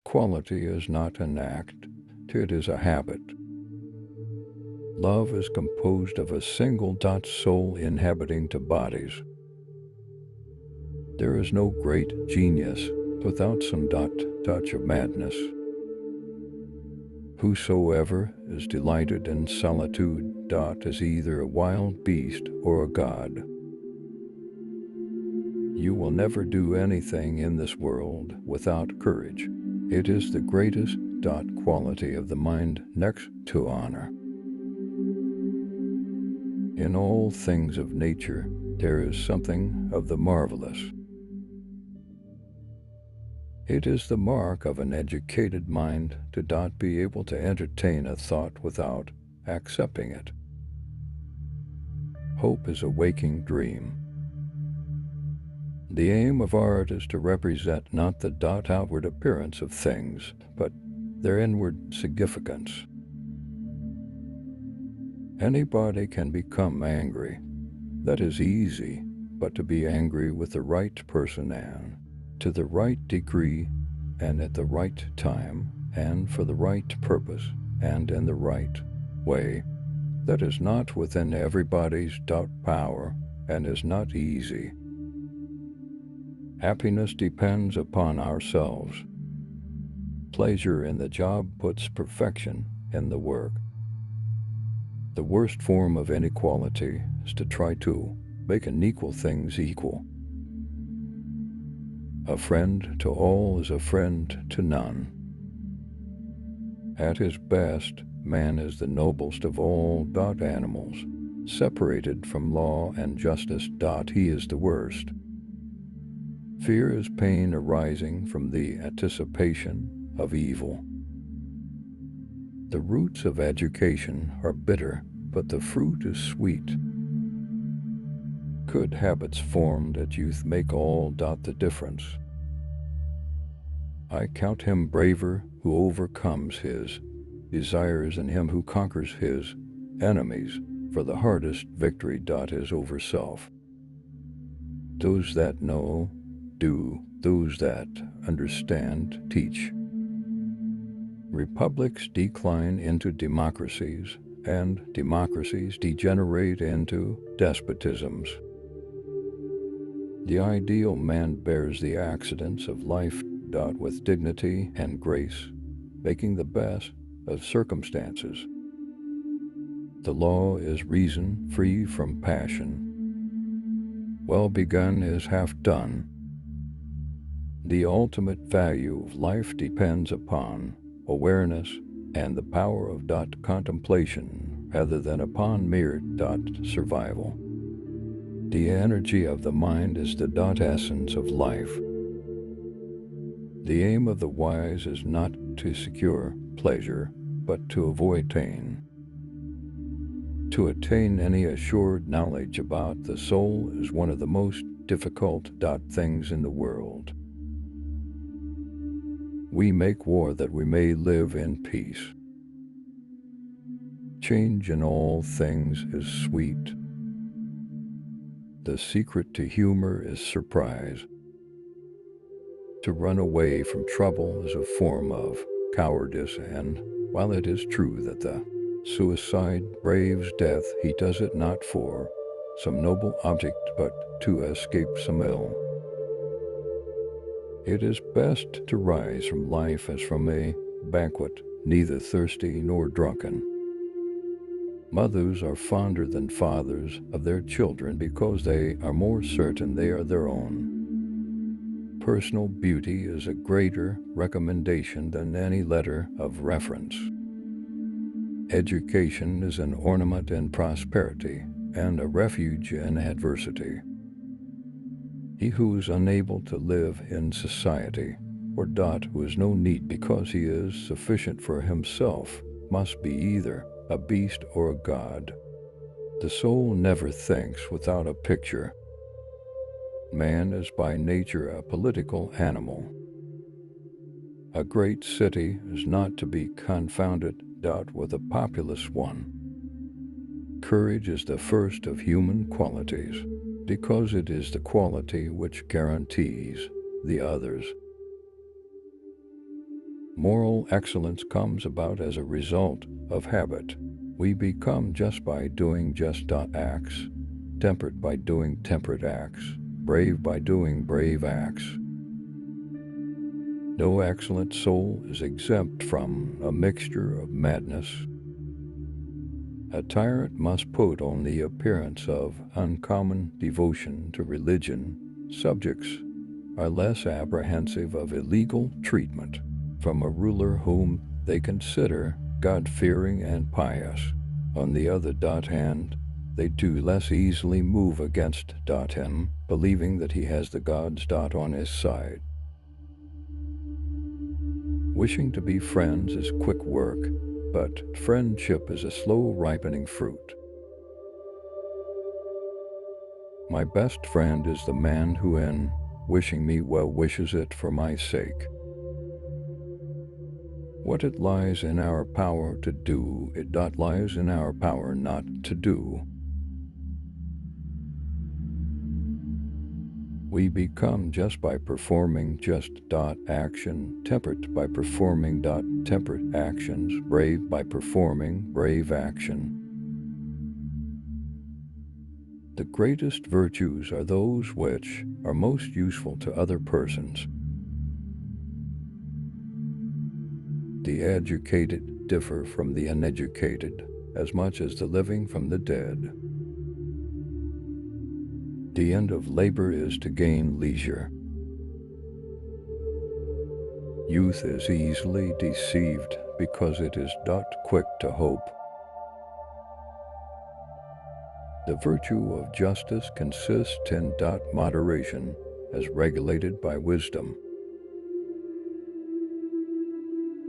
Quality is not an act, it is a habit. Love is composed of a single soul inhabiting two bodies. There is no great genius without some touch of madness. Whosoever is delighted in solitude is either a wild beast or a god. You will never do anything in this world without courage. It is the greatest quality of the mind next to honor. In all things of nature, there is something of the marvelous. It is the mark of an educated mind to not be able to entertain a thought without accepting it. Hope is a waking dream. The aim of art is to represent not the outward appearance of things, but their inward significance. Anybody can become angry. That is easy, but to be angry with the right person and to the right degree and at the right time and for the right purpose and in the right way, that is not within everybody's power and is not easy. Happiness depends upon ourselves. Pleasure in the job puts perfection in the work. The worst form of inequality is to try to make unequal things equal. A friend to all is a friend to none. At his best, man is the noblest of all animals. Separated from law and justice, he is the worst. Fear is pain arising from the anticipation of evil. The roots of education are bitter, but the fruit is sweet. Good habits formed at youth make all the difference. I count him braver who overcomes his desires and him who conquers his enemies, for the hardest victory is over self. Those that know, do; those that understand, teach. Republics decline into democracies, and democracies degenerate into despotisms. The ideal man bears the accidents of life with dignity and grace, making the best of circumstances. The law is reason free from passion. Well begun is half done. The ultimate value of life depends upon awareness and the power of contemplation rather than upon mere survival. The energy of the mind is the essence of life. The aim of the wise is not to secure pleasure, but to avoid pain. To attain any assured knowledge about the soul is one of the most difficult things in the world. We make war that we may live in peace. Change in all things is sweet. The secret to humor is surprise. To run away from trouble is a form of cowardice, and while it is true that the suicide braves death, he does it not for some noble object, but to escape some ill. It is best to rise from life as from a banquet, neither thirsty nor drunken. Mothers are fonder than fathers of their children because they are more certain they are their own. Personal beauty is a greater recommendation than any letter of reference. Education is an ornament in prosperity and a refuge in adversity. He who is unable to live in society, or who has no need because he is sufficient for himself, must be either a beast or a god. The soul never thinks without a picture. Man is by nature a political animal. A great city is not to be confounded with a populous one. Courage is the first of human qualities, because it is the quality which guarantees the others. Moral excellence comes about as a result of habit. We become just by doing just acts, temperate by doing temperate acts, brave by doing brave acts. No excellent soul is exempt from a mixture of madness. A tyrant must put on the appearance of uncommon devotion to religion. Subjects are less apprehensive of illegal treatment from a ruler whom they consider God-fearing and pious. On the other hand, they too less easily move against him, believing that he has the gods on his side. Wishing to be friends is quick work, but friendship is a slow ripening fruit. My best friend is the man who, in wishing me well, wishes it for my sake. What it lies in our power to do, it lies in our power not to do. We become just by performing just action, temperate by performing temperate actions, brave by performing brave action. The greatest virtues are those which are most useful to other persons. The educated differ from the uneducated as much as the living from the dead. The end of labor is to gain leisure. Youth is easily deceived because it is quick to hope. The virtue of justice consists in moderation as regulated by wisdom.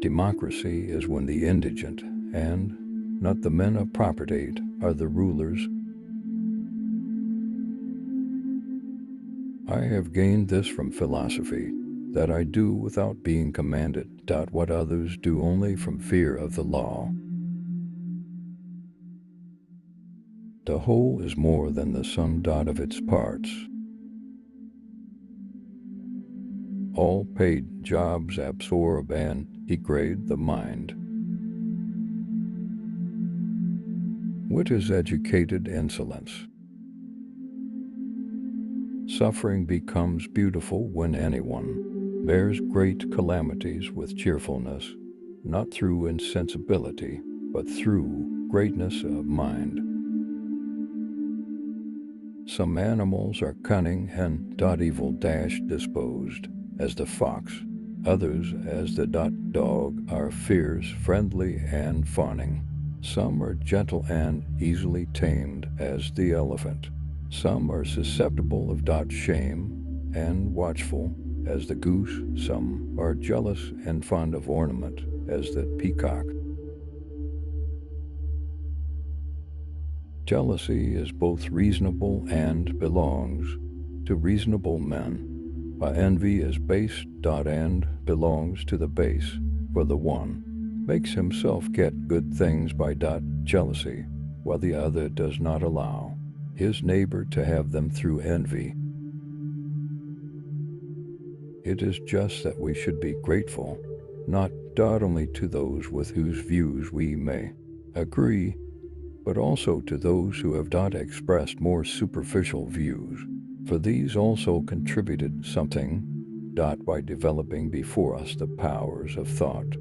Democracy is when the indigent and not the men of property are the rulers. I have gained this from philosophy, that I do without being commanded, what others do only from fear of the law. The whole is more than the sum of its parts. All paid jobs absorb and degrade the mind. Wit is educated insolence. Suffering becomes beautiful when anyone bears great calamities with cheerfulness, not through insensibility, but through greatness of mind. Some animals are cunning and evil disposed, as the fox. Others, as the dog, are fierce, friendly, and fawning. Some are gentle and easily tamed, as the elephant. Some are susceptible of shame and watchful, as the goose. Some are jealous and fond of ornament, as the peacock. Jealousy is both reasonable and belongs to reasonable men, while envy is base and belongs to the base, for the one makes himself get good things by jealousy, while the other does not allow his neighbor to have them through envy. It is just that we should be grateful, not only to those with whose views we may agree, but also to those who have expressed more superficial views, for these also contributed something by developing before us the powers of thought.